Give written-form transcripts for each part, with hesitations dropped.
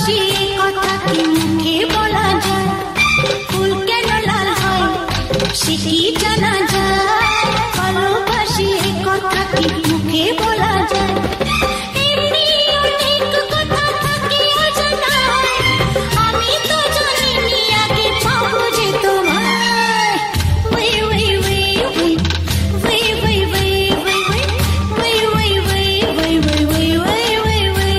ভালোবাসি এই কথা কি মুখে বলা যায় ফুল কেন লাল হয় সে কি জানা যায় ভালোবাসি এই কথা কি মুখে বলা যায় এমনি অনেক কথা থাকে অজানা আমি তো জানিনি আগে পাবো যে তোমায় ওই ওই ওই ওই ওই ওই ওই ওই ওই ওই ওই ওই ওই ওই ওই ওই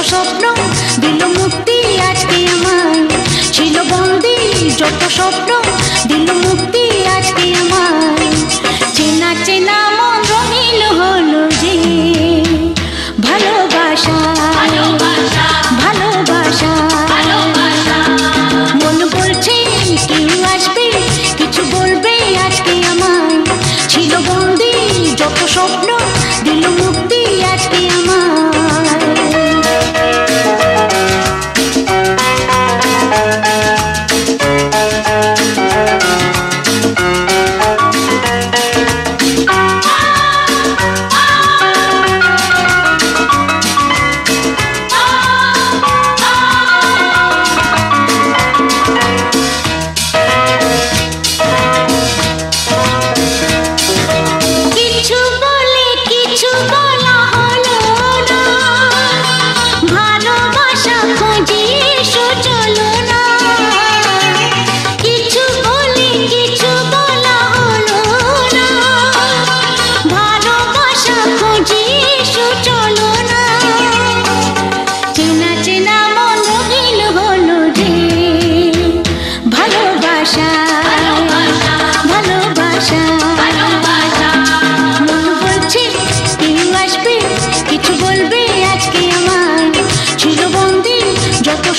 স্বপ্ন দিল মুক্তি আজকে আমায়, ছিল বন্দি যত স্বপ্ন দিল মুক্তি আজকে আমায়। চেনা চেনা মন রঙিন হলো যে ভালোবাসা, ভালোবাসা, মন বলছে কেউ আসবে কিছু বলবে আজকে আমায়, ছিল বন্দি যত স্বপ্ন দিল মুক্তি আজকে আমায়।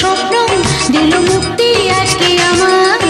স্বপ্ন দিল মুক্তি আজকে আমার।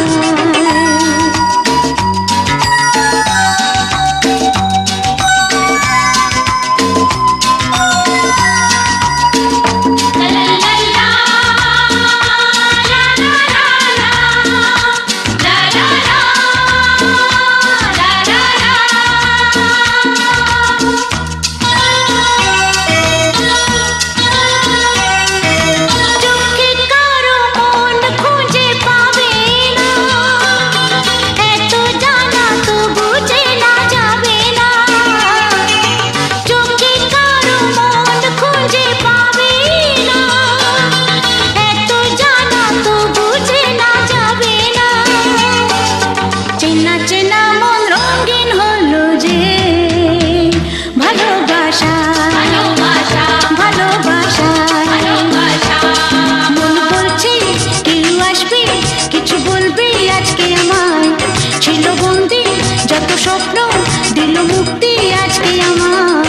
স্বপ্ন দিল মুক্তি আজকে আমার।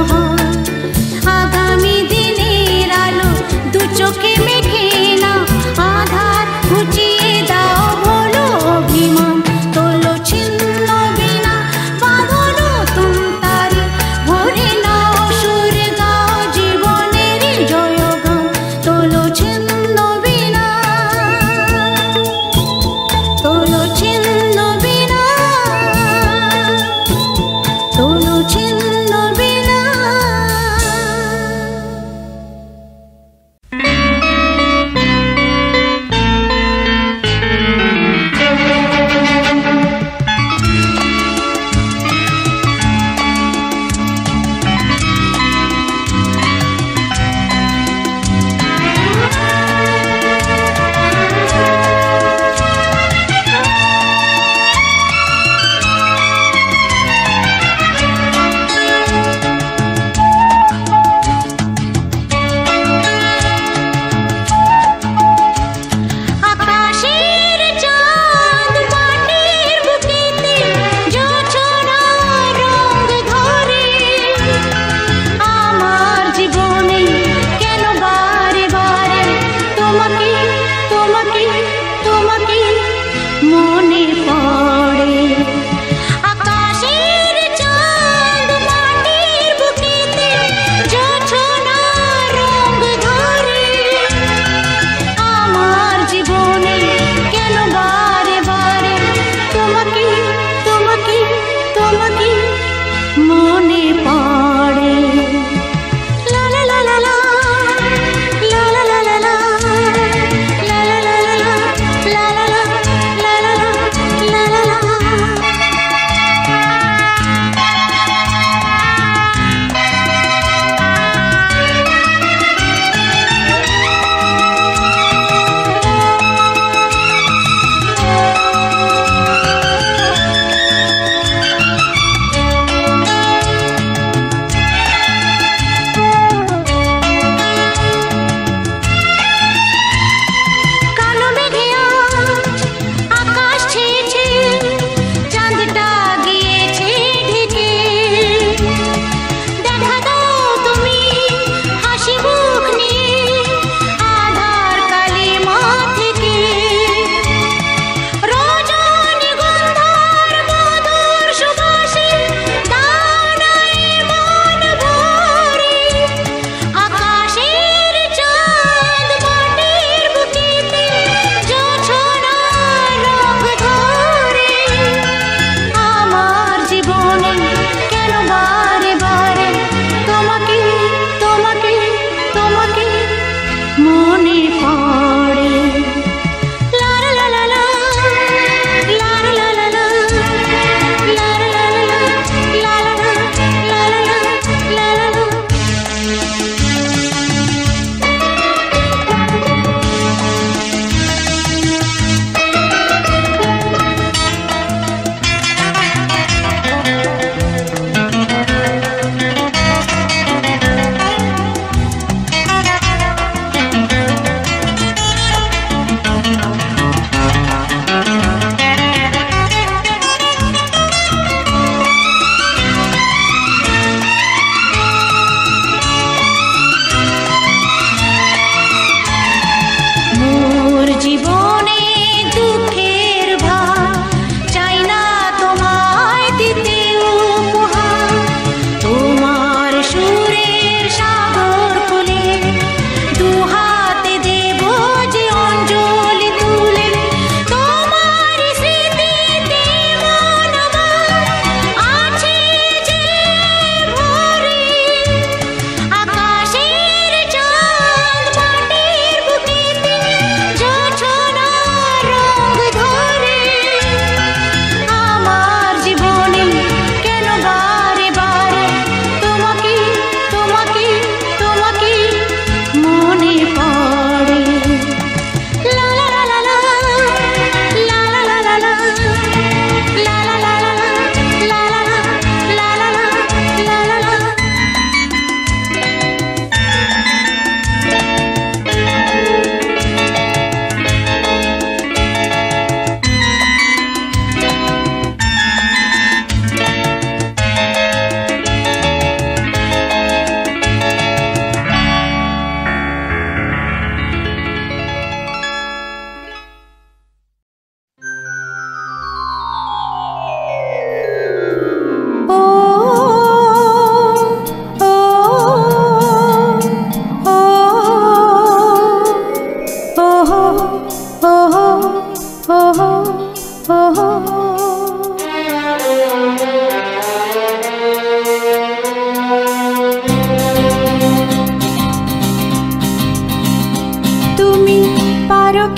হয় আগামী দিনের আলো দু চোখে মেখে না আধার ঘুচিয়ে দাও ভোলো অভিমান তোলো ছিন্ন বিনা বাঁধলো তুমতারে ভরে নাও সুর গাও জীবনের জয়গান তোলো ছিন্ন বিনা তোলো ছিন্ন বিনা তোলো ছিন্ন বিনা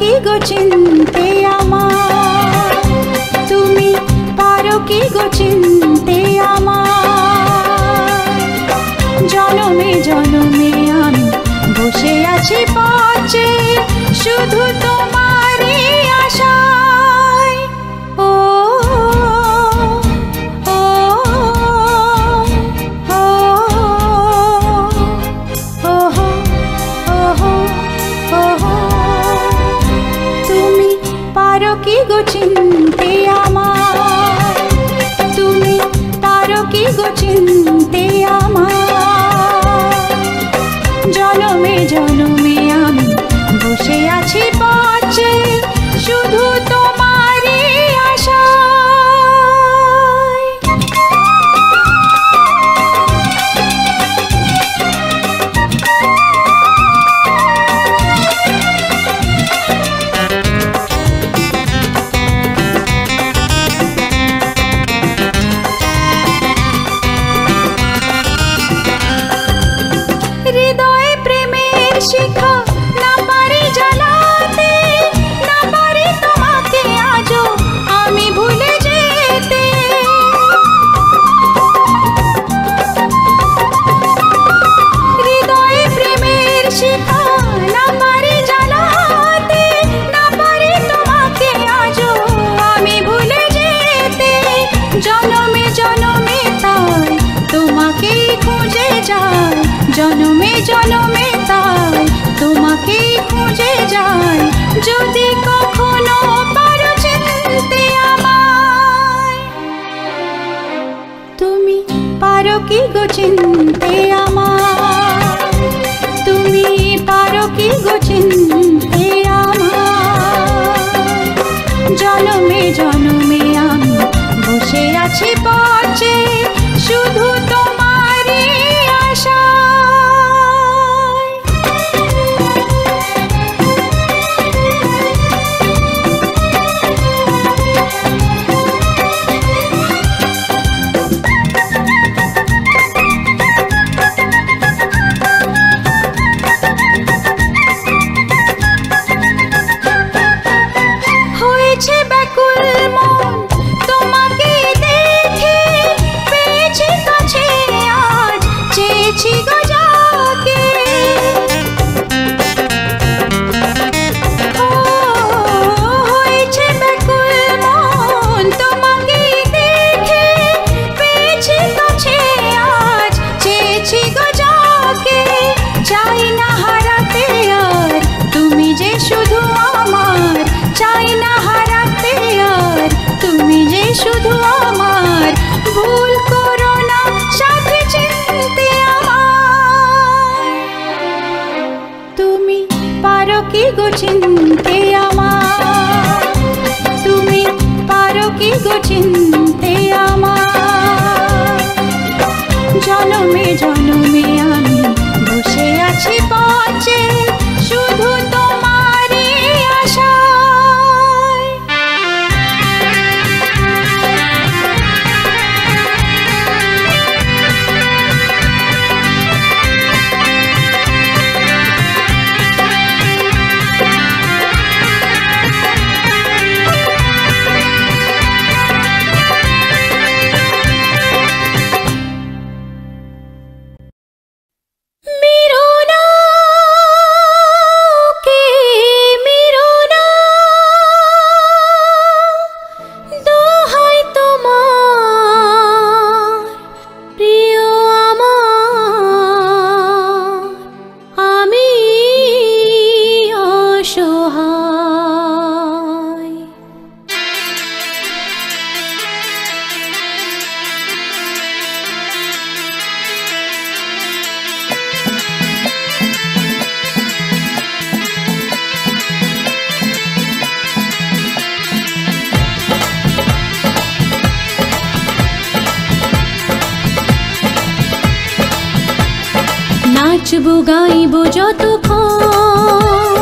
কি গো চিনতে আমার, তুমি পারো কি গো চিনতে আমার। জনমে জনমে আমি বসে আছি পথে শুধু তোমারই আশায়। ও ও ও ও তুমি পারো কি গো চিনতে আমার, তুমি পারো কি গো চিনতে আমার। জনমে জনমে আমি বসে আছি পথে শুধু তোমারই আশায়। হৃদয়ে প্রেমের শিখা না পারি জ্বালাতে, না পারি তোমাকে আজও আমি ভুলে যেতে। হৃদয়ে প্রেমের শিখা না পারি জ্বালাতে, না পারি তোমাকে আজও আমি ভুলে যেতে। জনমে জনমে তাই তোমাকেই খুঁজে যাই, জনমে জনমে তাই তোমাকেই খুঁজে যাই। যদি কখনো পারো চিনতে আমায়, তুমি পারো কি গো চিনতে আমার, তুমি পারো কি গো চিনতে আমার। জনমে জনমে আমি বসে আছি পথে শুধু তোমারই আশায়। হয়েছে ব্যাকুল মন তোমাকে দেখে, পেয়েছি কাছে আজ চেয়েছি গো যাকে। হয়েছে ব্যাকুল মন তোমাকে দেখে, পেয়েছি কাছে আজ চেয়েছি গো যাকে। চাই না হারাতে আর তুমি যে শুধু আমার, চাই না হারাতে আর তুমি যে শুধু আমার। ভুল করো না সাথে চিনতে আমায়, তুমি পারো কি গো চিনতে আমার, তুমি পারো কি গো চিনতে আমার। জনমে জনমে আমি বসে আছি পথে শুধু তোমারই আশায়। নাচবো গাইবো যতক্ষণ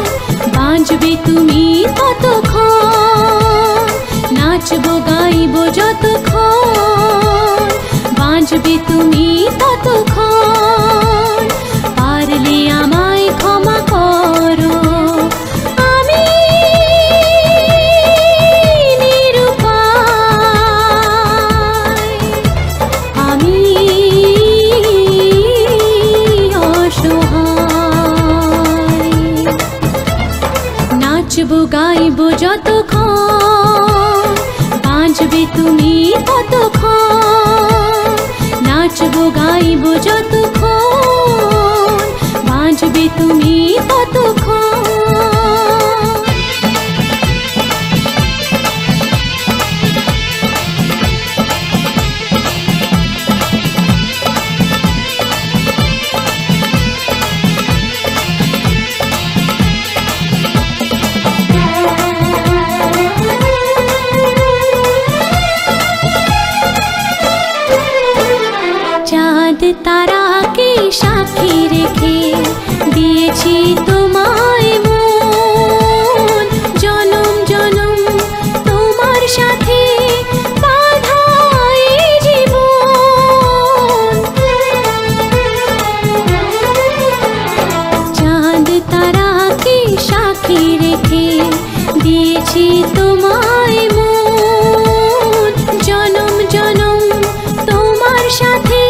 বাঁচবে তুমি ততক্ষণ, নাচবো গাইবো যতক্ষণ বাঁচবে তুমি ততক্ষণ। পারলে আমায় ক্ষমা করো, আমি গাইব যতক্ষণ বাঁচবে তুমি ততক্ষণ। নাচবো গাইব যতক্ষণ বাঁচবে তুমি ততক্ষণ। চাঁদ তারাকে সাক্ষী রেখে দিয়েছি তোমায় মন। জনম জনম তোমার সাথে বাঁধা এই জীবন। চাঁদ তারাকে সাক্ষী রেখে দিয়েছি তোমায় মন। জনম জনম তোমার সাথে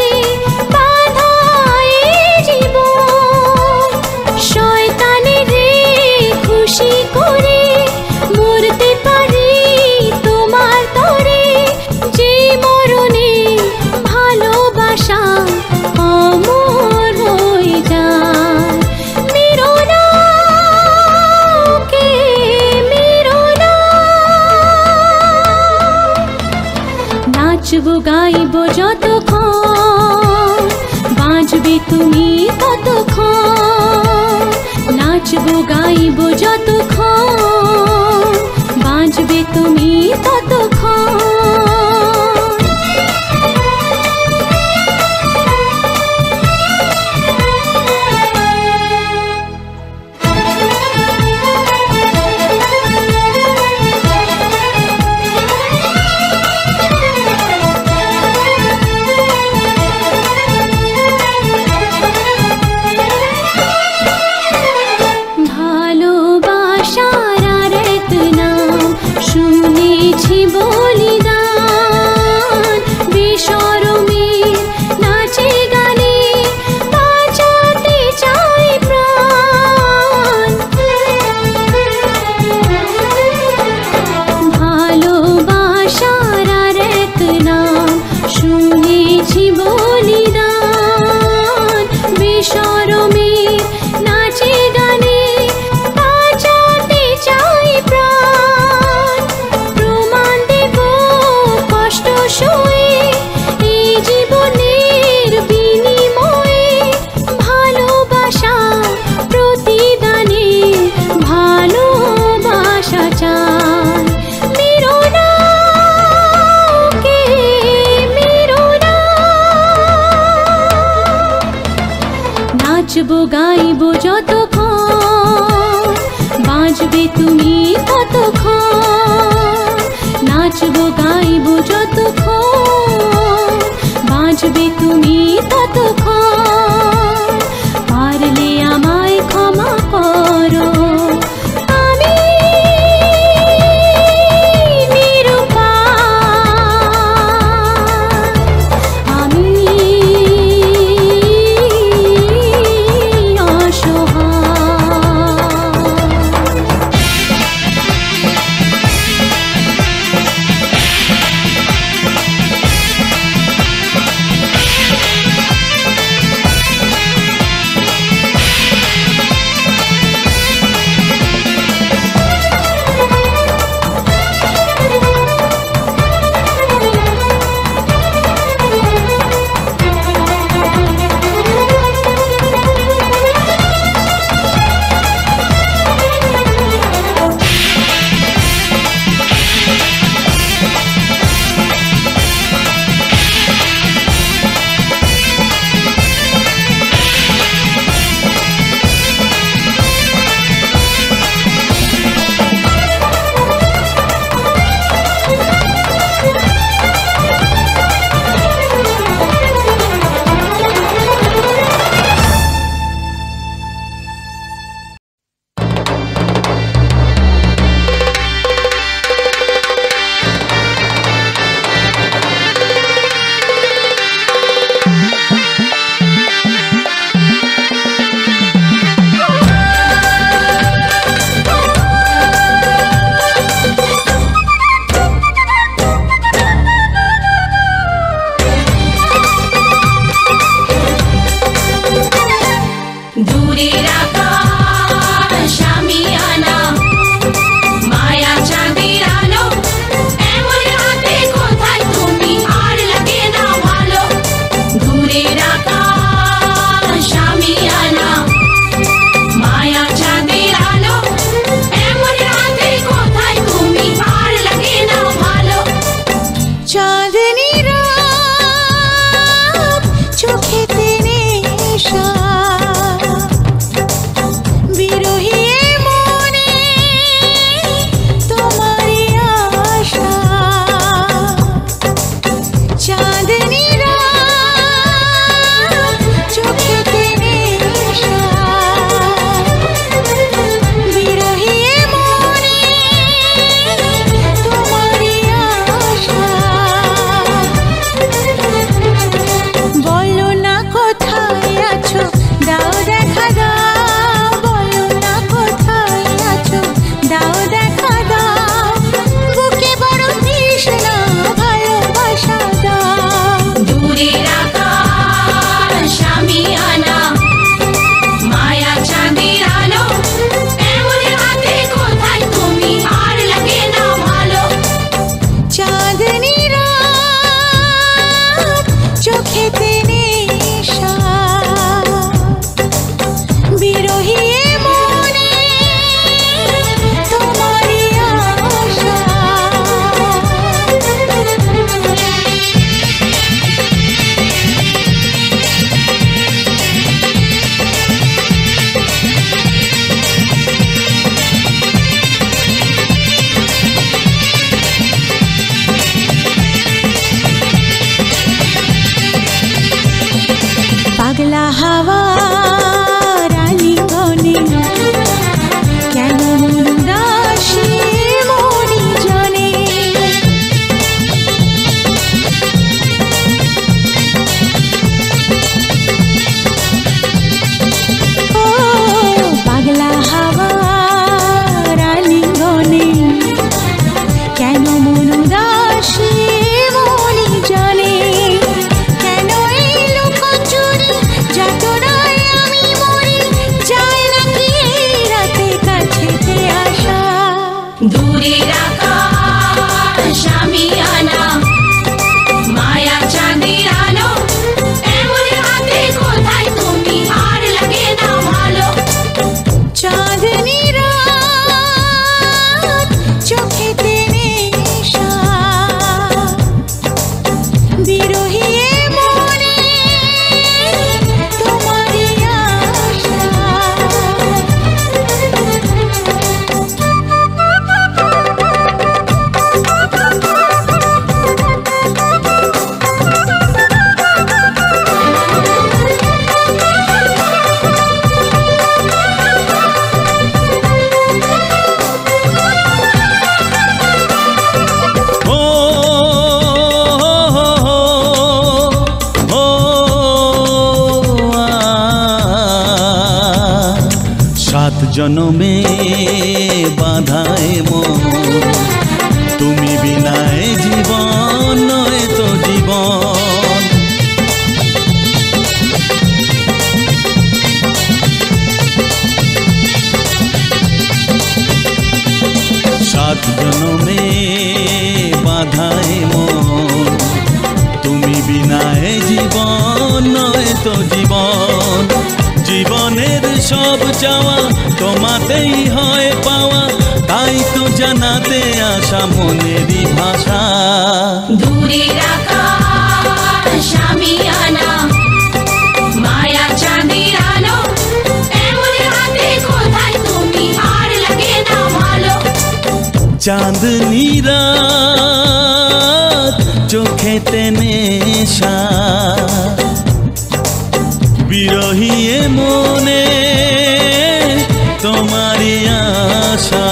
নাচবো গাইব যতক্ষণ বাঁচবে তুমি ততক্ষণ। নাচবো গাইব যতক্ষণ বাঁচবে তুমি ততক্ষণ। নাচবো গাইব যতক্ষণ বাঁচবে তুমি ততক্ষণ। নাচবো গাইব যতক্ষণ বাঁচবে তুমি ততক্ষণ। পারলে আমায় ক্ষমা করো, আমি নিরুপায়, আমি অসহায়। सात जन्मे बाधाए मन तुमी बिनाए जीवन नय तो जीवन सात जन्मे बाधाए मन तुमी बिनाए जीवन नय तो जीवन जीवनेर सब चावा तोमातेई हय पावा ताई तो जानाते आशा मनेरी भाषा दूरेर आकाश आमियाना माया चाँदेर आलो एमन राते कोथाय तुमी आर लागे ना भालो चाँदनी रात चोखेते नेशा बिरहिए मने तुम्हारी आशा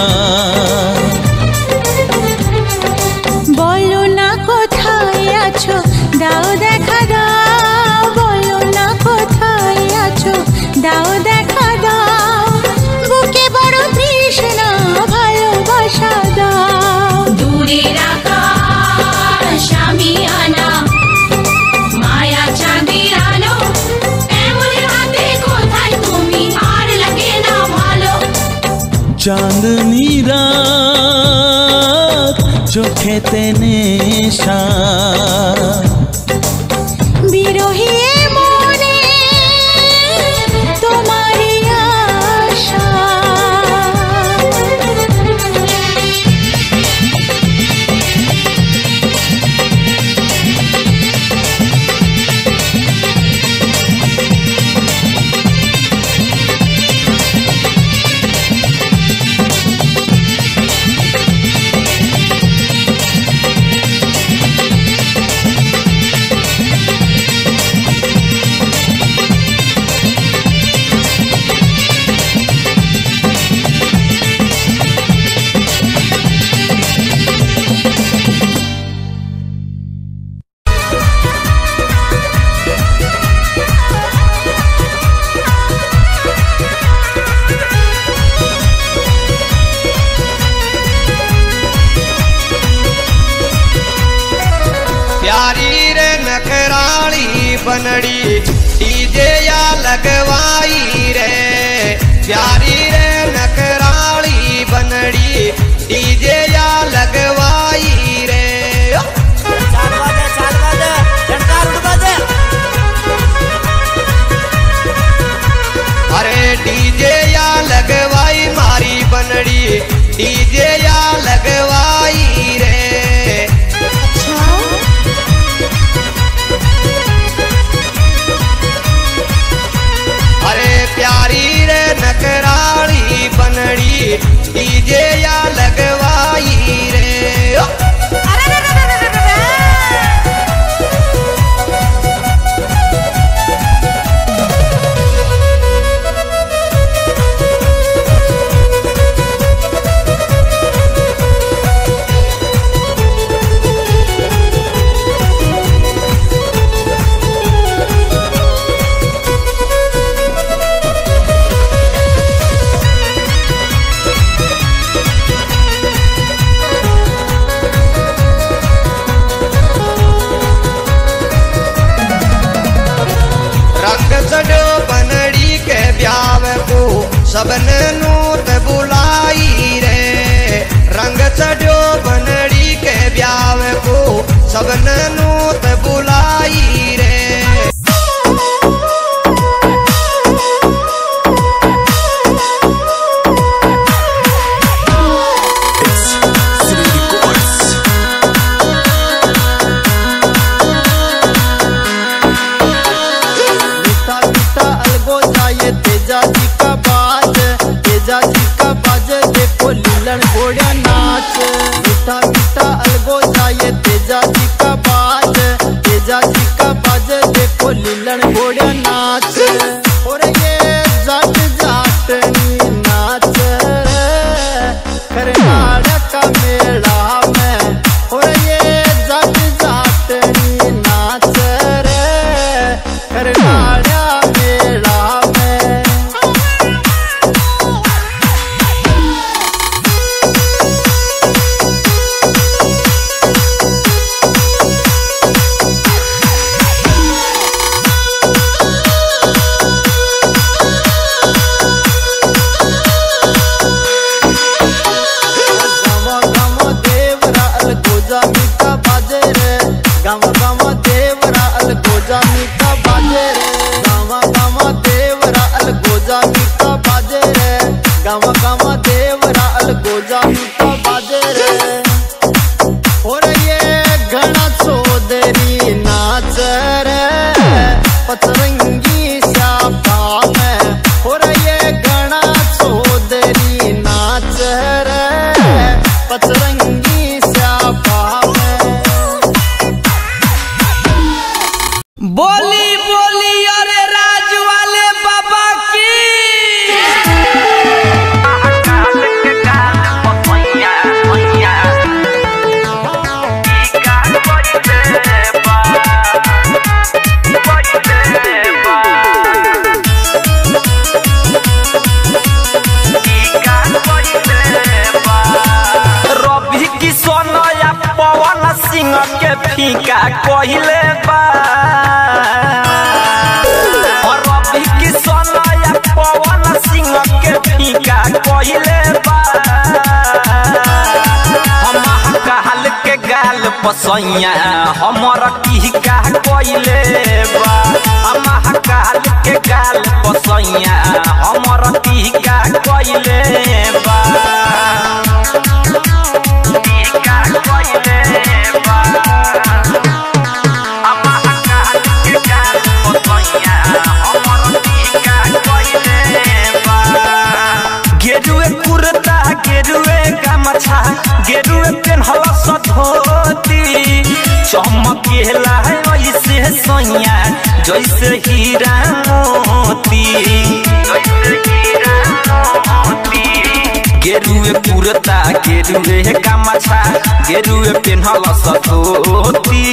बोलो ना कोथाय आछो दाओ देखा दाओ बोलो ना कोथाय आछो दाओ देखा दाओ बुके बड़ो तृष्णा भालोबासा दाओ दूरेर आकाश आमियाना माया चाँदेर आलो चाँदनी रात चोखेते नेशा बिरहिए मने तुम्हारी आशा बनड़ी डीजे या लगवाई रे प्यारी रे नकराली बनड़ी डीजे या लगवाई रे अरे डीजे या लगवाई मारी बनड़ी डीजे या लगवाई रे प्यारी रे नकराली बनड़ी डीजे या लगवाई रे सबन नूत बुलाई रे रंग चढ़ो बनड़ी के ब्याव को सबन नूत बुलाई रे घोड़ा नाच मीठा मीठा अलगो जाए तेजा जी का बाज देखो लीलन घोड़ा नाच और ये जाट जाटनी नाच कर्नाटक का मेला में और ये जाट जाटनी नाच रे कर्नाटक मेला में गावा गावा देवरा अलगो जायू तो बाजे रे और ये घना चौधरी नाच रे पचरंगी श्यापा में और ये घना चौधरी नाच रे पचरंगी श्यापा में। बोली बोली अरे राज वाले बाबा की। रवि किशन या पवन सिंह के फीका कहले बा। रवि किशन या पवन सिंह के फीका कहले बा। हम कहल के गाल पसैया हमर टीका कहले बा। हम कहल के गाल पसैया हमर टीका कहले बा। गेरुए कुर्ता गेरुए गमछा गेरुए पेन्हल धोती चमकेला ऐसे सैया जैसे हीरा मोती। गेरुए कुर्ता गेरुए गमछा गेरुए पेन्हल धोती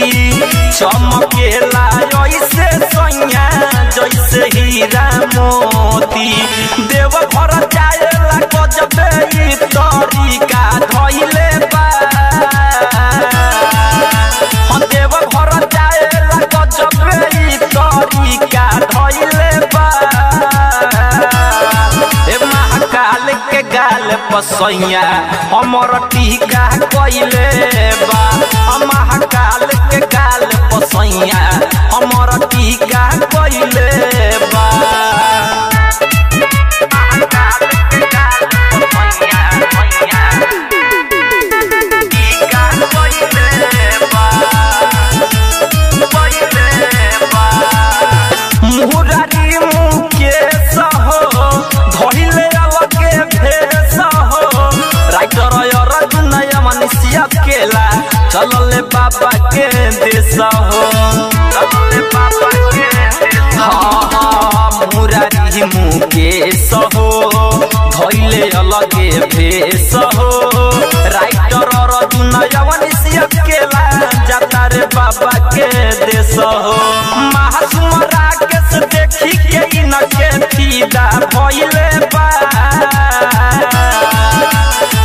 चमकेला ऐसे सैया जैसे हीरा मोती। देव घर जाएला गजबे ई तरीका धइले बा। देव घर जाएला गजबे ई तरीका धइले बा। ए महाकाल के गाल पसैया हमर टीका कइले बा। महाकाल के गाल पसैया हमर टीका कइले बा। मुरारी मुकेश हो धइले अलगे भेष हो। राइटर अर्जुन मनुष्य केला चलले बाबा के देश हो। चलले बाबा के देश हो। मुरारी मुकेश हो धइले अलगे भेष हो। राइटर अर्जुन मनुष्य केला जाता रे बाबा के देश हो। महासुम राकेश देखी के इनके फीदा भइले बा।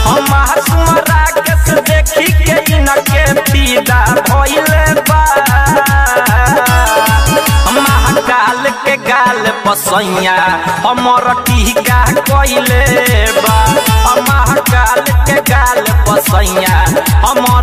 हम महासुम राकेश देखी के इनके फीदा भइले बा। महाकाल के गाल पसैया हमर टीका कइले बा। महाकाल के गाल पसैया हमर